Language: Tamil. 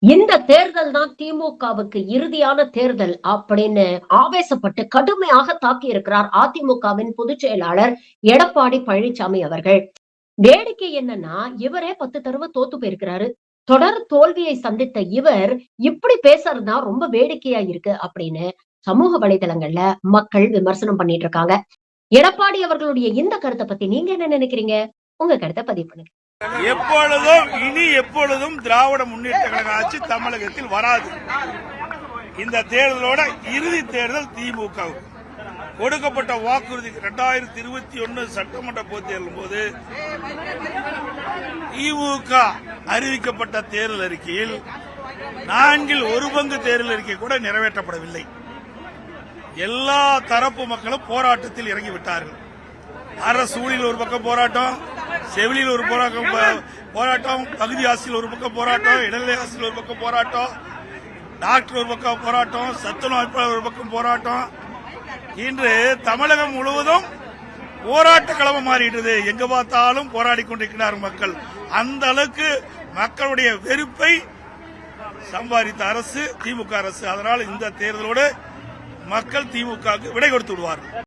இந்த தேர்தல் தான் திமுகவுக்கு இறுதியான தேர்தல் அப்படின்னு ஆவேசப்பட்டு கடுமையாக தாக்கி இருக்கிறார் அதிமுகவின் பொதுச் செயலாளர் எடப்பாடி பழனிசாமி அவர்கள். வேடிக்கை என்னன்னா, இவரே 10 தடவை தோத்து போயிருக்கிறாரு. தொடர் தோல்வியை சந்தித்த இவர் இப்படி பேசுறதுதான் ரொம்ப வேடிக்கையா இருக்கு அப்படின்னு சமூக வலைதளங்கள்ல மக்கள் விமர்சனம் பண்ணிட்டு இருக்காங்க. எடப்பாடி அவர்களுடைய இந்த கருத்தை பத்தி நீங்க என்ன நினைக்கிறீங்க? உங்க கருத்தை பதிவு பண்ணுங்க. எப்பொழுதும் இனி எப்பொழுதும் திராவிட முன்னேற்ற கழக ஆட்சி தமிழகத்தில் வராது. இந்த தேர்தலோட இறுதி தேர்தல் திமுக கொடுக்கப்பட்ட வாக்குறுதி 2021 சட்டமன்ற பொதுத் தேர்தல் போது திமுக அறிவிக்கப்பட்ட தேர்தல் அறிக்கையில் 4 ஒரு பங்கு தேர்தல் அறிக்கை கூட நிறைவேற்றப்படவில்லை. எல்லா தரப்பு மக்களும் போராட்டத்தில் இறங்கிவிட்டார்கள். அரசூழில் ஒரு பக்கம் போராட்டம், செவிலியில் ஒரு போராட்டம், பகுதி ஆசிரியர் ஒரு பக்கம் போராட்டம், இடைநிலை ஆசிரியர் ஒரு பக்கம் போராட்டம், டாக்டர் ஒரு பக்கம் போராட்டம், சத்துணவு அமைப்பாளர் ஒரு பக்கம் போராட்டம். இன்று தமிழகம் முழுவதும் போராட்ட களம் மாறிட்டது. எங்க பார்த்தாலும் போராடி கொண்டிருக்கிறார் மக்கள். அந்த அளவுக்கு மக்களுடைய வெறுப்பை சம்பாதித்த அரசு திமுக அரசு. அதனால் இந்த தேர்தலோடு மக்கள் திமுகவுக்கு விடை கொடுத்து விடுவார்கள்.